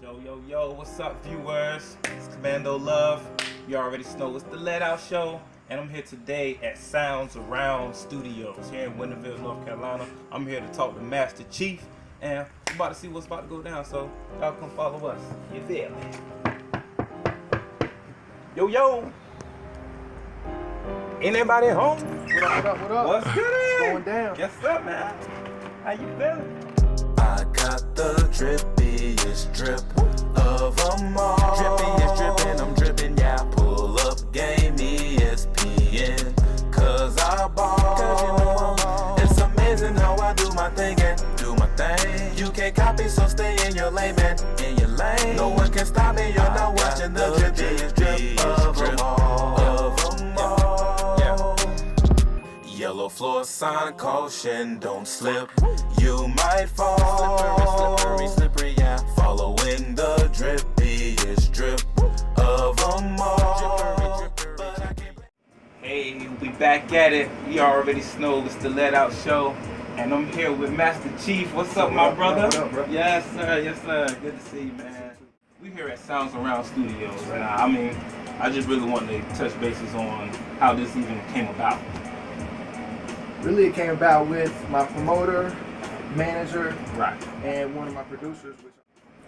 Yo, what's up, viewers? It's Commando Love. You already know it's the LetOut show, and I'm here today at Sounds Around Studios here in Winterville, North Carolina. I'm here to talk to Masta Chief, and I'm about to see what's about to go down, so y'all come follow us. You feel me? Yo! Anybody home? What up? What's good? What's going down? Yes, sir, man. How you feeling? I got the drippiest drip of them all. Drippiest drippin', I'm drippin', yeah. Pull up game ESPN, cause I ball. It's amazing how I do my thing and do my thing. You can't copy, so stay in your lane, man. In your lane. No one can stop me, you're not watching the drippiest drip of them all. Yellow floor sign, caution, don't slip. You might fall. Slippery, yeah. Following the drippiest drip of them all. Hey, we back at it. You already know it's the LetOut show, and I'm here with Masta Chief. What's up, my brother? What up, bro? Yes, sir. Good to see you, man. We here at Sounds Around Studios right now. I mean, I just really wanted to touch bases on how this even came about. Really, it came about with my promoter, manager, Right. and one of my producers. Which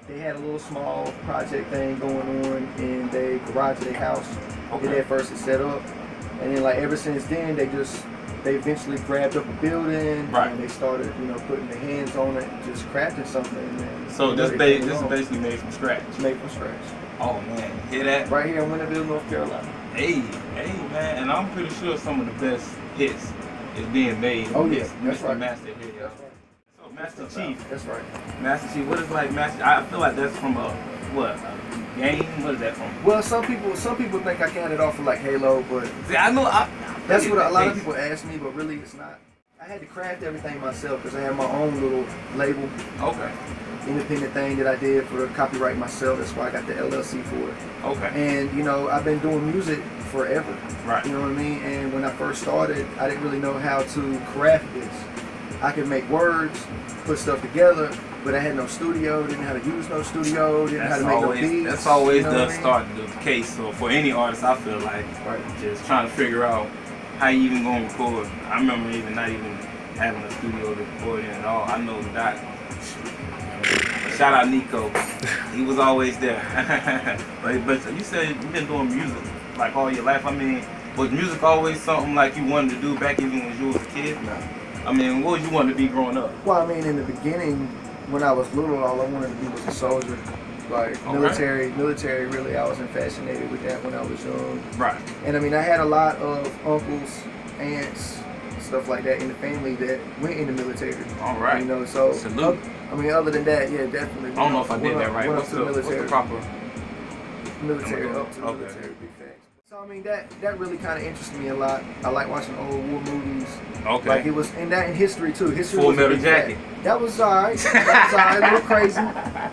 they had a little small project thing going on in their garage of their house. Okay. They at first had set up, and then like ever since then, they eventually grabbed up a building, Right. and they started, putting their hands on it, just crafting something. And, So this is basically made from scratch. It's made from scratch. Oh man, hear that? Right here in Winterville, North Carolina. Hey, man, and I'm pretty sure some of the best hits is being made. Oh, with yeah, that's Mr. right. Master here, yo. So Masta Chief. That's right. Master Chief, what is like Master? I feel like that's from a game? What is that from? Well, some people think I got it off of like Halo, but See, I know. that's what a lot of people ask me, but really it's not. I had to craft everything myself because I have my own little label, Okay. independent thing that I did for the copyright myself. That's why I got the LLC for it. Okay. And I've been doing music forever. Right. You know what I mean? And when I first started, I didn't really know how to craft this. I could make words, put stuff together, but I had no studio, didn't know how to use no studio, didn't know how to make no beats. That's always you know the what I mean? start of the case. So for any artist, I feel like Right. just trying to figure out how you even gonna record. I remember even not even having a studio to record in at all. I know that. Shout out Nico. He was always there. but you said you've been doing music like all your life. I mean, was music always something like you wanted to do back even when you was a kid? No. I mean, what was you wanting to be growing up? Well, I mean, in the beginning, when I was little, all I wanted to be was a soldier. Like, Okay. military, really, I was fascinated with that when I was young. Right. And I mean, I had a lot of uncles, aunts, stuff like that in the family that went in the military. All right. So Salute. Other than that, yeah, definitely. I don't know if I did that right. Went What's up to the proper? military, up to the Okay. military, big facts. So I mean, that really kind of interested me a lot. I like watching old war movies. Okay. Like it was, and that in history too. History Full was a Metal big Jacket. fact. That was alright.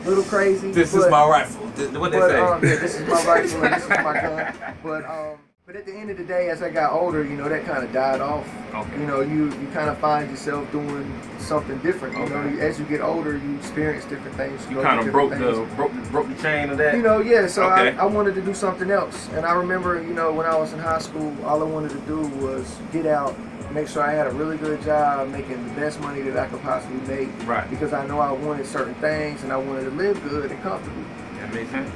Little crazy. This is my rifle. What they say? Yeah, this is my rifle and this is my gun. But at the end of the day, as I got older, that kind of died off. Okay. You kind of find yourself doing something different. Okay. As you get older, you experience different things. You go kind through of different broke the chain of that. Yeah. So Okay. I wanted to do something else, and I remember, when I was in high school, all I wanted to do was get out, make sure I had a really good job, making the best money that I could possibly make. Right. Because I know I wanted certain things, and I wanted to live good and comfortable. That makes sense.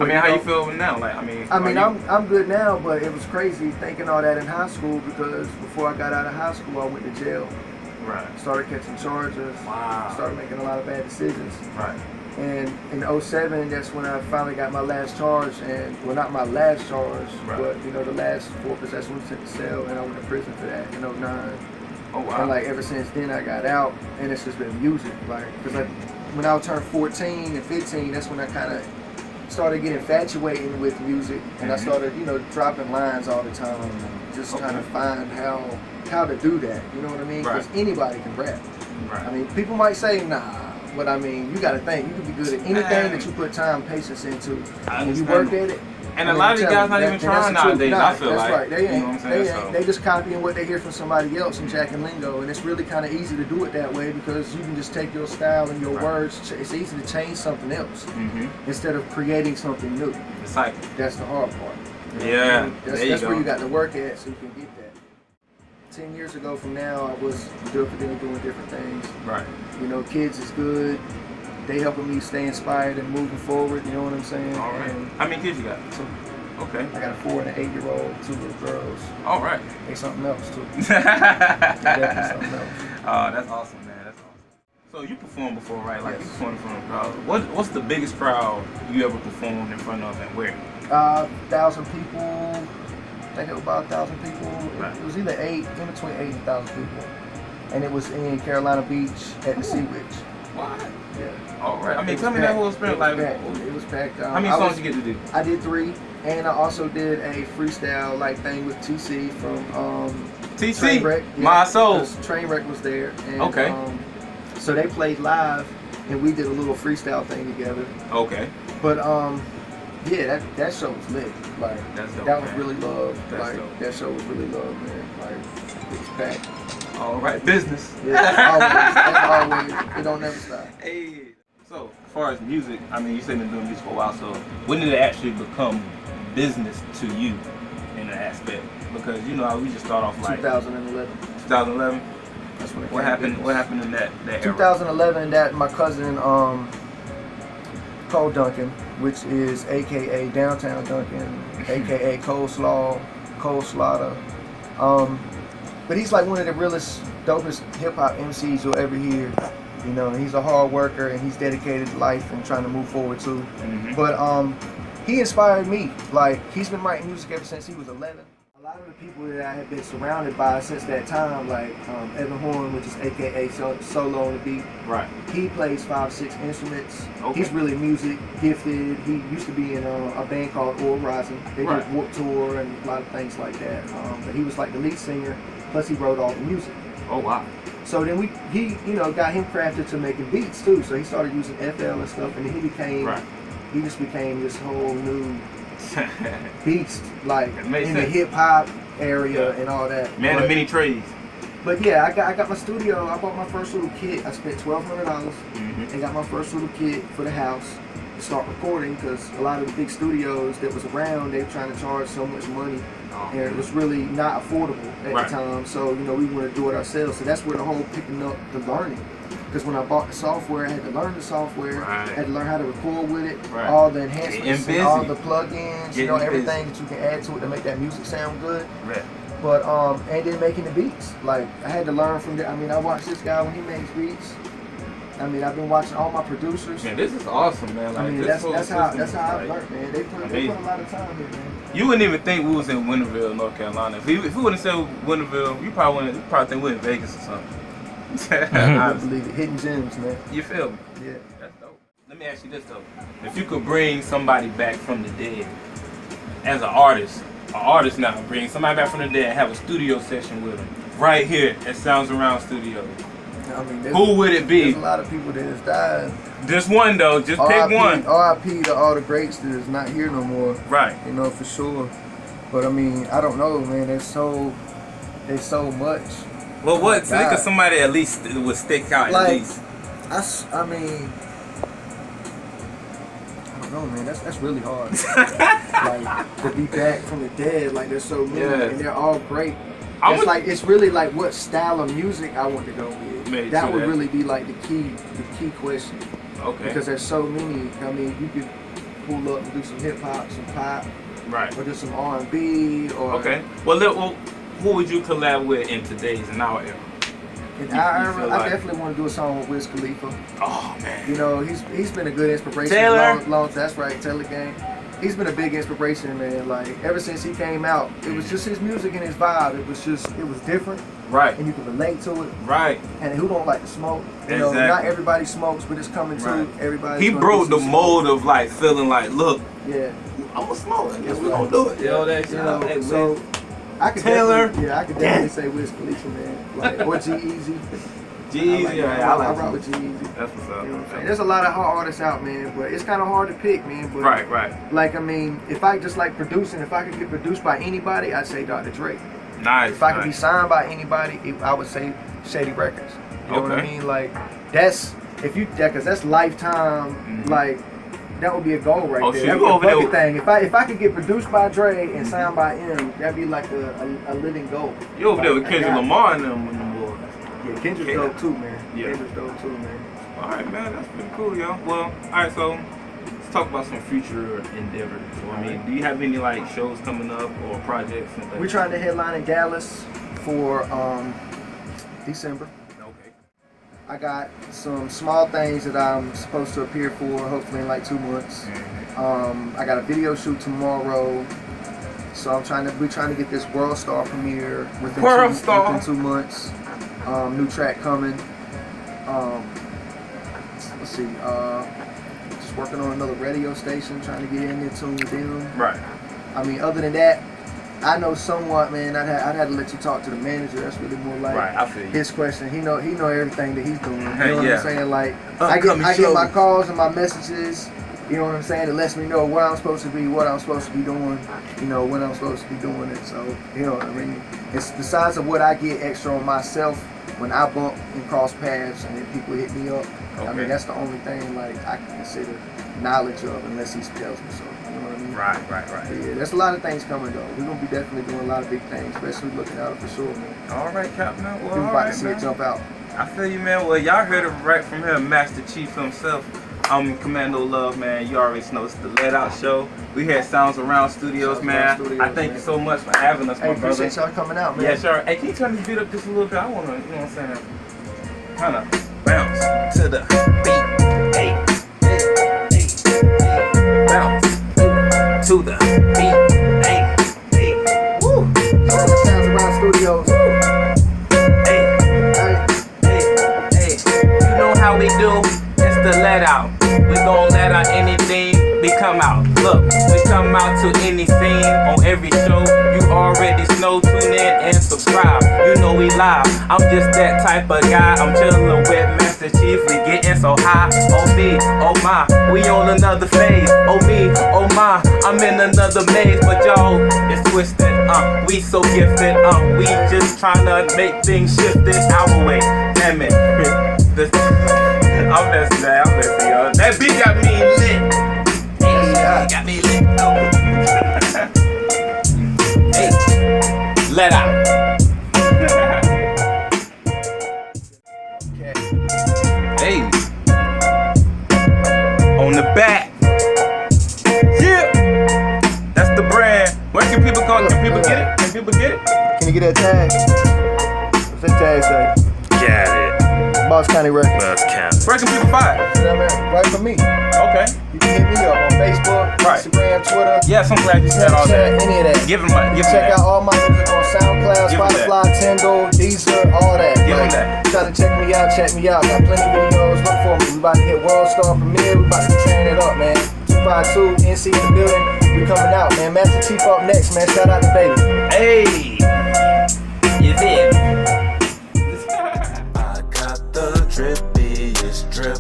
I mean, how you feel now? Like, I'm good now, but it was crazy thinking all that in high school because before I got out of high school, I went to jail. Right. Started catching charges. Wow. Started making a lot of bad decisions. Right. And in 07, that's when I finally got my last charge, and well, not my last charge, Right. but the last 4 possessions went sent to cell, and I went to prison for that in 09. Oh wow. And like ever since then, I got out, and it's just been music. Like, because when I turned 14 and 15, that's when I kind of started getting infatuated with music, and I started, dropping lines all the time, and just trying to find how to do that. You know what I mean? Right. Because anybody can rap. Right. I mean, people might say, nah, But I mean, you got to think. You can be good at anything that you put time and patience into. When you work at it. And a lot of these guys not even trying nowadays, I feel like. That's right. They you know what I'm saying? ain't. They just copying what they hear from somebody else and jacking lingo. And it's really kind of easy to do it that way because you can just take your style and your words. It's easy to change something else instead of creating something new. Exactly. That's the hard part. Yeah. That's where you got to work at so you can get that. 10 years ago from now, I was doing different things. Right. You know, kids is good. They helping me stay inspired and moving forward. You know what I'm saying? All right. How many kids you got? 2. Okay. I got a 4 and an 8-year-old, 2 little girls. All right. They something else too. Definitely something else. Oh, that's awesome, man. That's awesome. So you performed before, right? Like you performed in front of a crowd. What's the biggest crowd you ever performed in front of, and where? 1,000 people. I think it was about 1,000 people. Right. It was either in between 8 and 1,000 people, and it was in Carolina Beach at the Sea Witch. What? Yeah. All right. I mean, tell me that whole experience. Like, it was packed. How many songs you get to do? I did 3, and I also did a freestyle like thing with TC from TC. Trainwreck. Yeah, My soul. Trainwreck was there. And, okay. So they played live, and we did a little freestyle thing together. Okay. But yeah, that show was lit. Like that's dope, that was man. really loved. That's like dope. that show was really loved, man. Like it was packed. All right, business. Yeah, that's always. It don't never stop. Hey. So, as far as music, I mean, you said you've been doing music for a while. So, when did it actually become business to you in an aspect? Because you know, we just start off like 2011. 2011. That's when it What happened? business. What happened in that era? 2011. That my cousin Cole Duncan, which is AKA Downtown Duncan, AKA Cole Slaughter. But he's like one of the realest, dopest hip hop MCs you'll ever hear. You know, he's a hard worker and he's dedicated to life and trying to move forward too. But he inspired me. Like he's been writing music ever since he was 11. A lot of the people that I have been surrounded by since that time, like Evan Horn, which is AKA Solo on the Beat. Right. He plays 5-6 instruments. Okay. He's really music gifted. He used to be in a band called Oil Rising. They did Warped Tour and a lot of things like that. But he was like the lead singer. Plus he wrote all the music. Oh wow. So then he got him crafted to making beats too. So he started using FL and stuff, and then he just became this whole new beast, like in the hip hop area and all that. Man of many trades. But yeah, I got my studio. I bought my first little kit. I spent $1,200 and got my first little kit for the house to start recording because a lot of the big studios that was around, they were trying to charge so much money. And it was really not affordable at the time. So, we want to do it ourselves. So that's where the whole picking up the learning. Because when I bought the software, I had to learn the software. I had to learn how to record with it. All the enhancements, and all the plugins, everything that you can add to it to make that music sound good. But, and then making the beats. Like, I had to learn from I watched this guy when he makes beats. I've been watching all my producers. Man, this is awesome, man. Like, that's how I learned, man. They put a lot of time in, man. You wouldn't even think we was in Winterville, North Carolina. If we wouldn't say Winterville, you probably think we're in Vegas or something. I believe it. Hidden gems, man. You feel me? Yeah. That's dope. Let me ask you this though: if you could bring somebody back from the dead as an artist now, bring somebody back from the dead and have a studio session with them right here at Sounds Around Studios. Who would it be? There's a lot of people that has died. Just one though, just pick one. R.I.P. to all the greats that is not here no more. Right. For sure. But I don't know, man. There's so much. Well, what? Think of somebody at least that would stick out at least. I don't know, man. That's really hard. Like to be back from the dead. Like there's so many, and they're all great. It's really like what style of music I want to go with. That would really be like the key question. Okay. Because there's so many. You could pull up and do some hip hop, some pop, right, or do some R&B, or Well, who would you collab with in today's and our era? In our era, I definitely want to do a song with Wiz Khalifa. Oh man. He's been a good inspiration. Taylor. Long. That's right, Taylor Gang. He's been a big inspiration, man. Like ever since he came out, it was just his music and his vibe. It was different. Right. And you can relate to it. Right. And who don't like to smoke? Not everybody smokes, but it's coming to everybody. He broke the mold of like feeling like, look, yeah, I'm a smoker. I guess we gonna do it. So I could Taylor. I could definitely say Wiz Khalifa, man. Like or G-Eazy. G-Eazy, yeah, I like rock with G-Eazy. That's what's up. You know what I'm saying? There's a lot of hard artists out, man, but it's kind of hard to pick, man. But Right. Like, I mean, if I just like producing, if I could get produced by anybody, I'd say Dr. Dre. Nice. If I could be signed by anybody, I would say Shady Records. You know what I mean? Like, that's because that's lifetime. Like, that would be a goal right there. That'd be a bucket thing. If I could get produced by Dre and signed by him, that'd be like a living goal. You over there with Kendrick Lamar and them boys. Yeah, Kendrick's dope too, man. Yeah. Kendrick's dope too, man. All right, man, that's pretty cool, yo. Well, all right, so let's talk about some future endeavors. So, I mean, do you have any like shows coming up or projects and things? We're trying to headline in Dallas for December. Okay. I got some small things that I'm supposed to appear for, hopefully in like 2 months. I got a video shoot tomorrow, so we're trying to get this World Star premiere within 2 months. New track coming. Let's see. Just working on another radio station, trying to get in there tune with them. Right. I mean, other than that, I know somewhat, man. I'd have to let you talk to the manager. That's really more like I feel you. his question. He know everything that he's doing. You know what Yeah. I'm saying? Like I get my calls and my messages. You know what I'm saying? It lets me know where I'm supposed to be, what I'm supposed to be doing. You know when I'm supposed to be doing it. So you know what I mean. It's besides of what I get extra on myself when I bump and cross paths and then people hit me up. Okay. I mean that's the only thing like I can consider knowledge of unless he tells me so. You know what I mean? Right. But yeah, there's a lot of things coming though. We're gonna be definitely doing a lot of big things, especially looking out for sure, man. All right, Captain. Well, We're all about right, to see man. it jump out. I feel you, man. Well, y'all heard it right from here, Masta Chief himself. I'm Commando Love, man. You already know it's the LetOut show. We had Sounds Around Studios, man. I thank you so much for having us, my brother. Appreciate y'all coming out, man. Yeah, sure. Hey, can you turn this beat up just a little bit? I want to, you know what I'm saying, kind of bounce to the beat. Hey. Bounce to the beat. Hey. Woo. Sounds Around Studios. Hey. You know how we do? It's the LetOut. We gon' let out anything we come out. Look, we come out to any scene on every show. You already know, tune in and subscribe. You know we live. I'm just that type of guy. I'm chillin' with Masta Chief. We getting so high. Oh me, oh my, we on another phase. Oh me, oh my, I'm in another maze. But y'all, it's twisted. We so gifted. We just tryna make things shift this our way. Damn it. I'm messing, y'all. That beat got me lit. Hey, got me lit. Hey, LetOut. Hey, on the back. Yeah, that's the brand. Where can people go? Can people get it? Can people get it? Can you get that tag? What's that tag say? Got it. Boss County Records. Let's count. Where can people buy it? You know what I mean? Right from me. Okay. You can hit me up on Facebook, Right. Instagram, Twitter, Yes, I'm glad you said all Snapchat, that. any of that. Give him my. Check out all my music on SoundCloud, Give 'em that. Spotify, Tidal, Deezer, all that. Give 'em that. Try to check me out, Got plenty of videos. Look for me. We about to hit World Star premiere. We about to tear it up, man. 252, NC in the building. We coming out, man. Masta Chief up next, man. Shout out to Baby. Hey, you did. I got the drippiest drip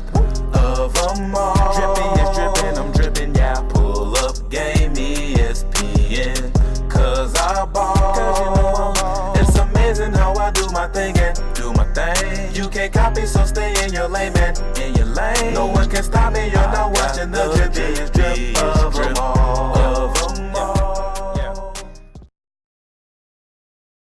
of them all. Drippiest drippin', I'm drippin', yeah. Pull up game ESPN, cause I ball. It's amazing how I do my thing and do my thing. You can't copy, so stay in your lane, man. In your lane. No one can stop me, you're not watching the drippiest drip.